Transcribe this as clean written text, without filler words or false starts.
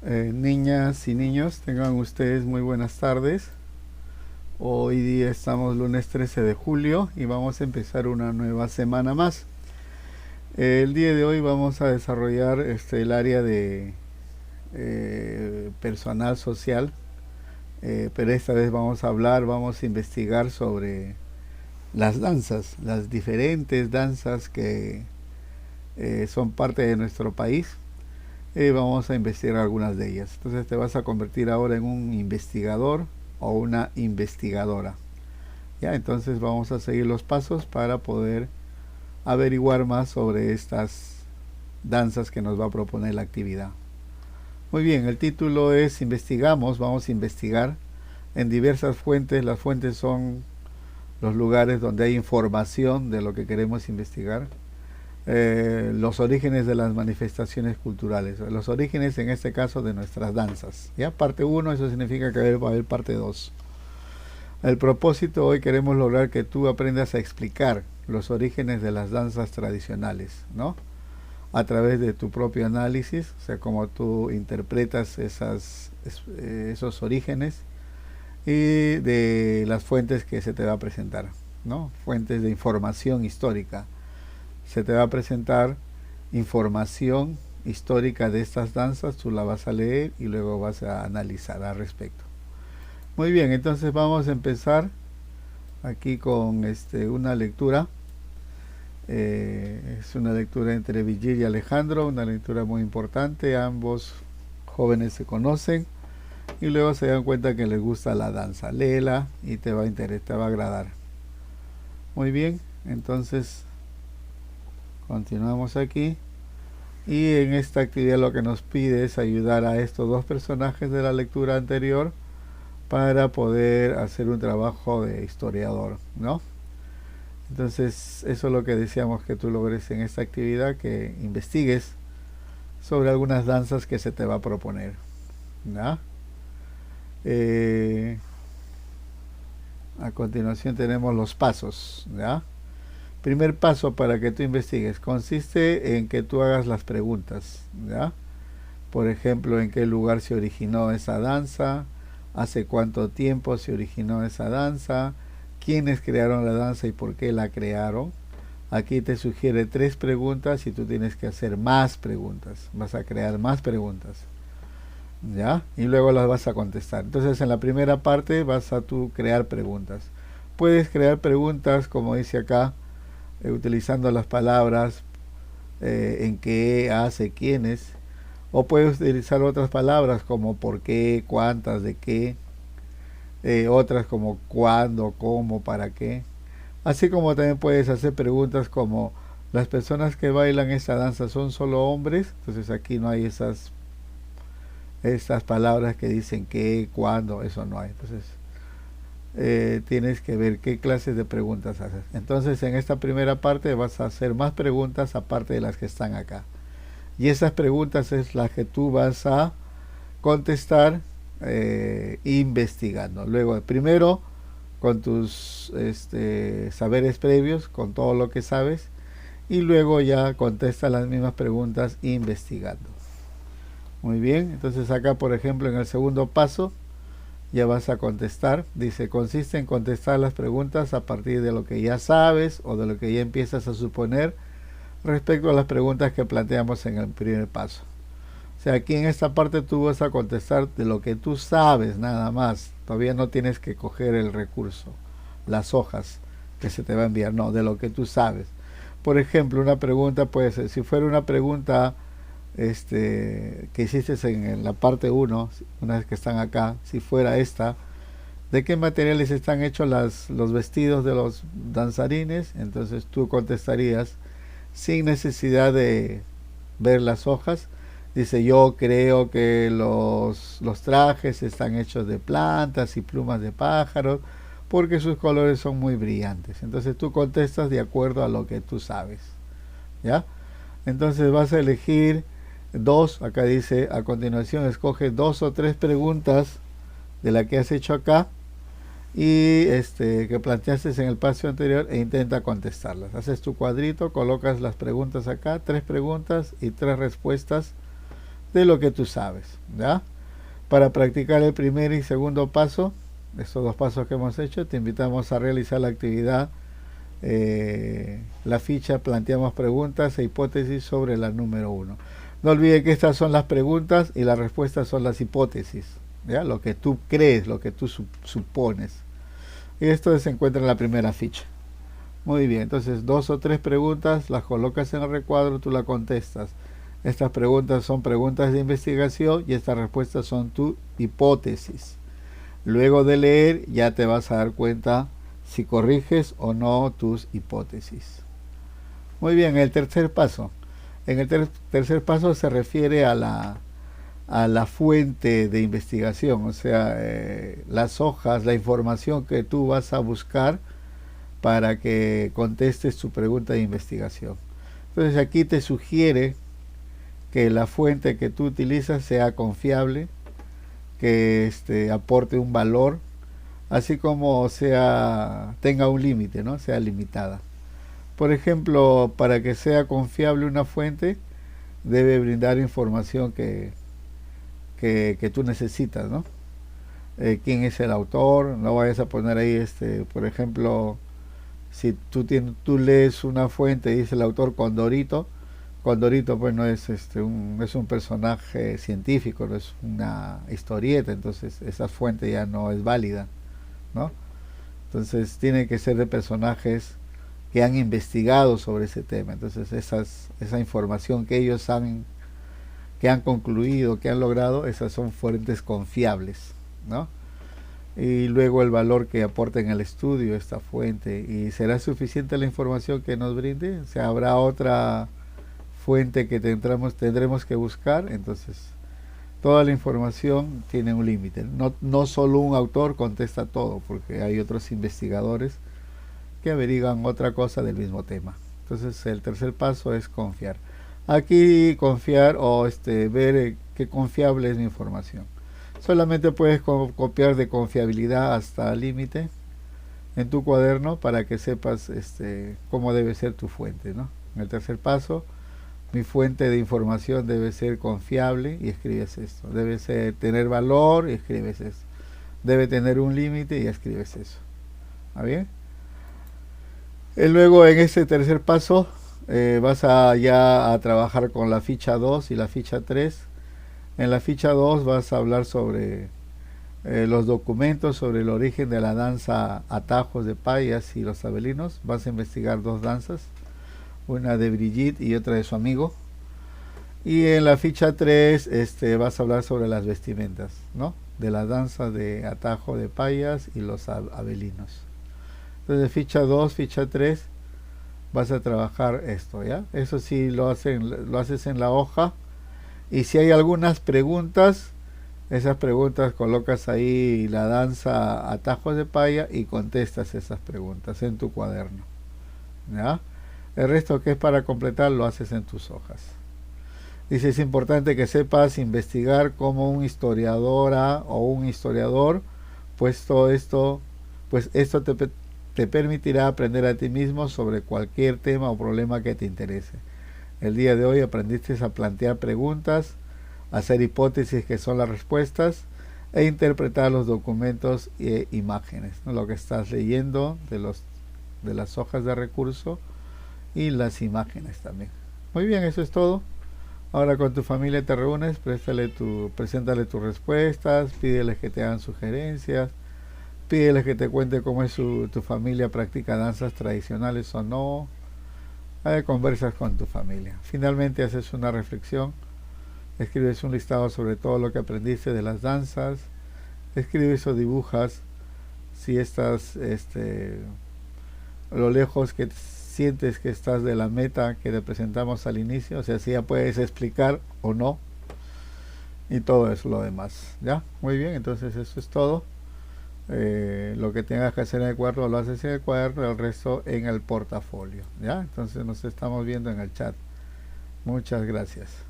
Niñas y niños, tengan ustedes muy buenas tardes. Hoy día estamos lunes 13 de julio y vamos a empezar una nueva semana más. El día de hoy vamos a desarrollar el área de personal social, pero esta vez vamos a investigar sobre las danzas, las diferentes danzas que son parte de nuestro país. Vamos a investigar algunas de ellas. Entonces te vas a convertir ahora en un investigador o una investigadora. Ya, entonces vamos a seguir los pasos para poder averiguar más sobre estas danzas que nos va a proponer la actividad. Muy bien, el título es Investigamos. Vamos a investigar en diversas fuentes. Las fuentes son los lugares donde hay información de lo que queremos investigar. Los orígenes de las manifestaciones culturales, los orígenes en este caso de nuestras danzas. ¿Ya? Parte 1, eso significa que va a haber parte 2. El propósito hoy queremos lograr que tú aprendas a explicar los orígenes de las danzas tradicionales, ¿no? A través de tu propio análisis, o sea, cómo tú interpretas esos orígenes y de las fuentes que se te va a presentar, ¿no? Fuentes de información histórica. Se te va a presentar información histórica de estas danzas, tú la vas a leer y luego vas a analizar al respecto. Muy bien, entonces vamos a empezar aquí con una lectura. Es una lectura entre Vigil y Alejandro, una lectura muy importante. Ambos jóvenes se conocen y luego se dan cuenta que les gusta la danza. Léela y te va a agradar. Muy bien, entonces continuamos aquí y en esta actividad lo que nos pide es ayudar a estos dos personajes de la lectura anterior para poder hacer un trabajo de historiador, ¿no? Entonces eso es lo que deseamos que tú logres en esta actividad, que investigues sobre algunas danzas que se te va a proponer, ¿no? A continuación tenemos los pasos, ¿ya? Primer paso para que tú investigues consiste en que tú hagas las preguntas, ¿ya? Por ejemplo, ¿en qué lugar se originó esa danza? ¿Hace cuánto tiempo se originó esa danza? ¿Quiénes crearon la danza y por qué la crearon? Aquí te sugiere 3 preguntas y tú tienes que hacer más preguntas. Vas a crear más preguntas, ¿ya? Y luego las vas a contestar. Entonces en la primera parte vas a tú crear preguntas. Puedes crear preguntas, como dice acá, utilizando las palabras en qué, hace, quiénes, o puedes utilizar otras palabras como por qué, cuántas, de qué, otras como cuándo, cómo, para qué. Así como también puedes hacer preguntas como ¿las personas que bailan esta danza son solo hombres? Entonces aquí no hay esas palabras que dicen qué, cuándo, eso no hay. Entonces tienes que ver qué clases de preguntas haces. Entonces en esta primera parte vas a hacer más preguntas aparte de las que están acá, y esas preguntas es las que tú vas a contestar investigando. Luego primero con tus saberes previos, con todo lo que sabes, y luego ya contesta las mismas preguntas investigando. Muy bien, entonces acá por ejemplo en el segundo paso ya vas a contestar. Dice, consiste en contestar las preguntas a partir de lo que ya sabes o de lo que ya empiezas a suponer respecto a las preguntas que planteamos en el primer paso. O sea, aquí en esta parte tú vas a contestar de lo que tú sabes nada más. Todavía no tienes que coger el recurso, las hojas que se te va a enviar, no, de lo que tú sabes. Por ejemplo, una pregunta puede ser, si fuera una pregunta que hiciste en la parte 1, una vez que están acá, si fuera esta, ¿de qué materiales están hechos los vestidos de los danzarines? Entonces tú contestarías sin necesidad de ver las hojas. Dice, yo creo que los trajes están hechos de plantas y plumas de pájaros porque sus colores son muy brillantes. Entonces tú contestas de acuerdo a lo que tú sabes, ¿ya? Entonces vas a elegir 2, acá dice, a continuación escoge 2 o 3 preguntas de la que has hecho acá y que planteaste en el paso anterior e intenta contestarlas. Haces tu cuadrito, colocas las preguntas acá, 3 preguntas y 3 respuestas de lo que tú sabes, ¿ya? Para practicar el primer y segundo paso, estos dos pasos que hemos hecho, te invitamos a realizar la actividad. La ficha planteamos preguntas e hipótesis sobre la número 1. No olvide que estas son las preguntas y las respuestas son las hipótesis, ¿ya? Lo que tú crees, lo que tú supones. Y esto se encuentra en la primera ficha. Muy bien, entonces 2 o 3 preguntas las colocas en el recuadro, tú las contestas. Estas preguntas son preguntas de investigación y estas respuestas son tu hipótesis. Luego de leer ya te vas a dar cuenta si corriges o no tus hipótesis. Muy bien, el tercer paso. En el tercer paso se refiere a la fuente de investigación, o sea, las hojas, la información que tú vas a buscar para que contestes tu pregunta de investigación. Entonces aquí te sugiere que la fuente que tú utilizas sea confiable, que aporte un valor, así como tenga un límite, ¿no? Sea limitada. Por ejemplo, para que sea confiable una fuente, debe brindar información que tú necesitas, ¿no? ¿Quién es el autor? No vayas a poner ahí, por ejemplo, si tú lees una fuente y dice el autor Condorito, Condorito pues no es es un personaje científico, no es una historieta, entonces esa fuente ya no es válida, ¿no? Entonces tiene que ser de personajes que han investigado sobre ese tema. Entonces esa información que ellos saben, que han concluido, que han logrado, esas son fuentes confiables, ¿no? Y luego el valor que aporta en el estudio esta fuente. ¿Y será suficiente la información que nos brinde? O sea, habrá otra fuente que tendremos que buscar. Entonces toda la información tiene un límite. No solo un autor contesta todo, porque hay otros investigadores que averiguan otra cosa del mismo tema. Entonces el tercer paso es confiar. Aquí confiar o ver qué confiable es mi información. Solamente puedes copiar de confiabilidad hasta el límite en tu cuaderno para que sepas cómo debe ser tu fuente, ¿no? En el tercer paso, mi fuente de información debe ser confiable y escribes esto. Debe tener valor y escribes esto. Debe tener un límite y escribes eso. ¿Está bien? Luego en este tercer paso vas ya a trabajar con la ficha 2 y la ficha 3. En la ficha 2 vas a hablar sobre los documentos, sobre el origen de la danza Atajos de Payas y los Abelinos. Vas a investigar 2 danzas, una de Brigitte y otra de su amigo. Y en la ficha 3 vas a hablar sobre las vestimentas, ¿no? De la danza de Atajo de Payas y los Abelinos. Entonces ficha 2, ficha 3 vas a trabajar esto, ¿ya? Eso sí lo haces en la hoja. Y si hay algunas preguntas, esas preguntas colocas ahí la danza Atajos de Paya y contestas esas preguntas en tu cuaderno, ¿ya? El resto que es para completar lo haces en tus hojas. Dice, es importante que sepas investigar como un historiadora o un historiador, pues esto te permitirá aprender a ti mismo sobre cualquier tema o problema que te interese. El día de hoy aprendiste a plantear preguntas, hacer hipótesis que son las respuestas e interpretar los documentos e imágenes, ¿no? Lo que estás leyendo de las hojas de recurso y las imágenes también. Muy bien, eso es todo. Ahora con tu familia te reúnes, preséntale tus respuestas, pídeles que te hagan sugerencias, pídeles que te cuente cómo es tu familia, practica danzas tradicionales o no. Conversas con tu familia. Finalmente haces una reflexión, escribes un listado sobre todo lo que aprendiste de las danzas, escribes o dibujas si estás lo lejos que sientes que estás de la meta que te presentamos al inicio, o sea, si ya puedes explicar o no, y todo eso lo demás, ¿ya? Muy bien, entonces eso es todo. Lo que tengas que hacer en el cuaderno lo haces en el cuaderno, el resto en el portafolio, ¿ya? Entonces nos estamos viendo en el chat. Muchas gracias.